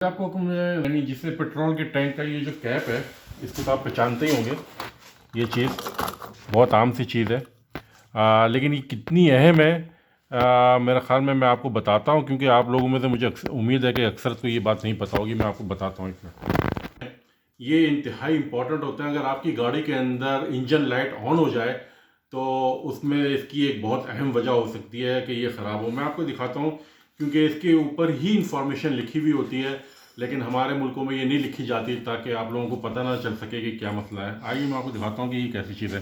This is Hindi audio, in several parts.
आपको यानी जिससे पेट्रोल के टैंक का ये जो कैप है इसको तो आप पहचानते ही होंगे। ये चीज़ बहुत आम सी चीज़ है, लेकिन ये कितनी अहम है मेरे ख़्याल में मैं आपको बताता हूँ, क्योंकि आप लोगों में से मुझे उम्मीद है कि अक्सर तो ये बात नहीं पता होगी। मैं आपको बताता हूँ इसमें ये इंतहाई इम्पॉर्टेंट होता है। अगर आपकी गाड़ी के अंदर इंजन लाइट ऑन हो जाए तो उसमें इसकी एक बहुत अहम वजह हो सकती है कि ये ख़राब हो। मैं आपको दिखाता हूँ, क्योंकि इसके ऊपर ही इंफॉर्मेशन लिखी हुई होती है, लेकिन हमारे मुल्कों में ये नहीं लिखी जाती ताकि आप लोगों को पता ना चल सके कि क्या मसला है। आइए मैं आपको दिखाता हूँ कि ये कैसी चीज़ है।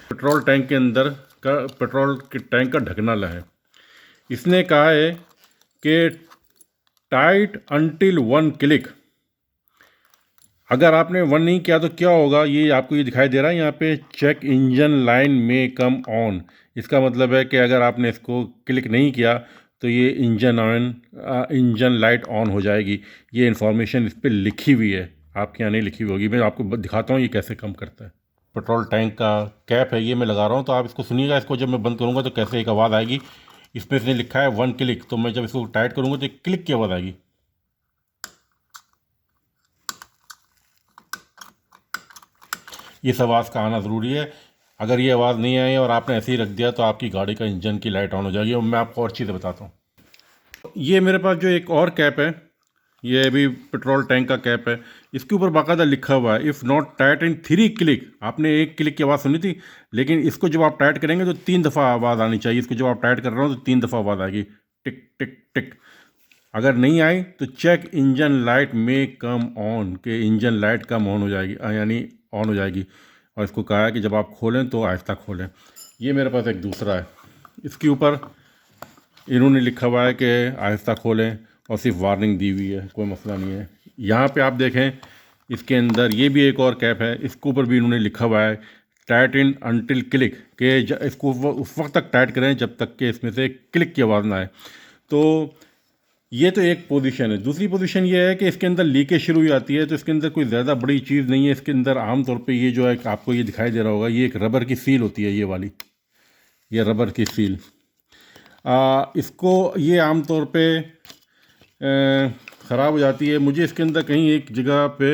पेट्रोल टैंक के अंदर का पेट्रोल के टैंक का ढकना है। इसने कहा है कि टाइट अंटिल 1 क्लिक। अगर आपने 1 नहीं किया तो क्या होगा, ये आपको ये दिखाई दे रहा है यहाँ पे, चेक इंजन लाइन में कम ऑन। इसका मतलब है कि अगर आपने इसको क्लिक नहीं किया तो ये इंजन लाइट ऑन हो जाएगी। ये इन्फॉर्मेशन इस पर लिखी हुई है, आपके यहाँ नहीं लिखी हुई होगी। मैं आपको दिखाता हूँ ये कैसे काम करता है। पेट्रोल टैंक का कैप है, ये मैं लगा रहा हूँ, तो आप इसको सुनिएगा। इसको जब मैं बंद करूँगा तो कैसे एक आवाज़ आएगी। इसमें इसने लिखा है 1 क्लिक, तो मैं जब इसको टाइट करूँगा तो एक क्लिक की आवाज़ आएगी। इस आवाज़ का आना ज़रूरी है। अगर ये आवाज़ नहीं आई और आपने ऐसे ही रख दिया तो आपकी गाड़ी का इंजन की लाइट ऑन हो जाएगी। और मैं आपको और चीज़ें बताता हूँ। ये मेरे पास जो एक और कैप है, ये भी पेट्रोल टैंक का कैप है। इसके ऊपर बाकायदा लिखा हुआ है, if not tight in 3 click. आपने 1 क्लिक की आवाज़ सुनी थी, लेकिन इसको जब आप टाइट करेंगे तो 3 दफ़ा आवाज़ आनी चाहिए। इसको जब आप टाइट कर रहे हो तो 3 दफ़ा आवाज़ आएगी, टिक टिक टिक। अगर नहीं आई तो चेक इंजन लाइट में कम ऑन, के इंजन लाइट कम ऑन हो जाएगी, यानी ऑन हो जाएगी। और इसको कहा है कि जब आप खोलें तो आहिस्ता खोलें। ये मेरे पास एक दूसरा है, इसके ऊपर इन्होंने लिखा हुआ है कि आहिस्ता खोलें और सिर्फ वार्निंग दी हुई है, कोई मसला नहीं है। यहाँ पे आप देखें, इसके अंदर ये भी एक और कैप है, इसके ऊपर भी इन्होंने लिखा हुआ है टाइट इन अनटिल क्लिक, के इसको उस वक्त तक टाइट करें जब तक कि इसमें से क्लिक की आवाज़ ना आए। तो ये तो एक पोजीशन है। दूसरी पोजीशन ये है कि इसके अंदर लीकेज शुरू हो जाती है, तो इसके अंदर कोई ज़्यादा बड़ी चीज़ नहीं है। इसके अंदर आमतौर पे ये जो है, आपको ये दिखाई दे रहा होगा, ये एक रबर की सील होती है, ये वाली, ये रबर की सील। इसको ये आमतौर पे ख़राब हो जाती है। मुझे इसके अंदर कहीं एक जगह पे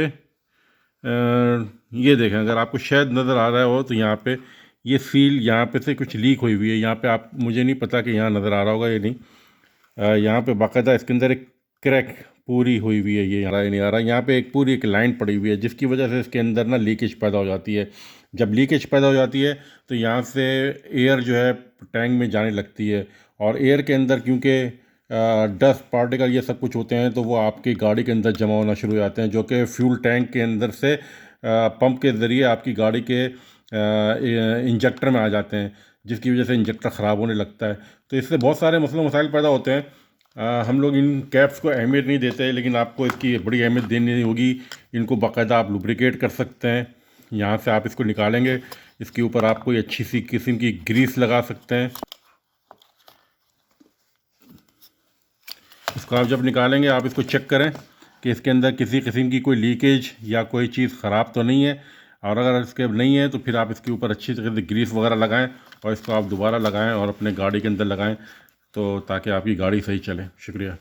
ये देखें, अगर आपको शायद नज़र आ रहा हो तो यहाँ पे ये सील यहाँ पे से कुछ लीक हुई हुई है। यहाँ पे आप, मुझे नहीं पता कि यहाँ नज़र आ रहा होगा या नहीं, यहाँ पे बाकायदा इसके अंदर एक क्रैक पूरी हुई हुई है। ये आ रहा है नहीं आ रहा, यहाँ पे एक पूरी एक लाइन पड़ी हुई है, जिसकी वजह से इसके अंदर ना लीकेज पैदा हो जाती है। जब लीकेज पैदा हो जाती है तो यहाँ से एयर जो है टैंक में जाने लगती है, और एयर के अंदर क्योंकि डस्ट पार्टिकल ये सब कुछ होते हैं, तो वो आपकी गाड़ी के अंदर जमा होना शुरू हो जाते हैं, जो कि फ्यूल टैंक के अंदर से पंप के ज़रिए आपकी गाड़ी के इंजेक्टर में आ जाते हैं, जिसकी वजह से इंजेक्टर ख़राब होने लगता है। तो इससे बहुत सारे मसले मसाइल पैदा होते हैं। हम लोग इन कैप्स को अहमियत नहीं देते, लेकिन आपको इसकी बड़ी अहमियत देनी होगी। इनको बाकायदा आप लुब्रिकेट कर सकते हैं। यहाँ से आप इसको निकालेंगे, इसके ऊपर आप कोई अच्छी सी किस्म की ग्रीस लगा सकते हैं। इसको आप जब निकालेंगे, आप इसको चेक करें कि इसके अंदर किसी किस्म की कोई लीकेज या कोई चीज़ ख़राब तो नहीं है। और अगर इसके नहीं है तो फिर आप इसके ऊपर अच्छी तरह से ग्रीस वगैरह लगाएं, और इसको आप दोबारा लगाएं और अपने गाड़ी के अंदर लगाएं, तो ताकि आपकी गाड़ी सही चले। शुक्रिया।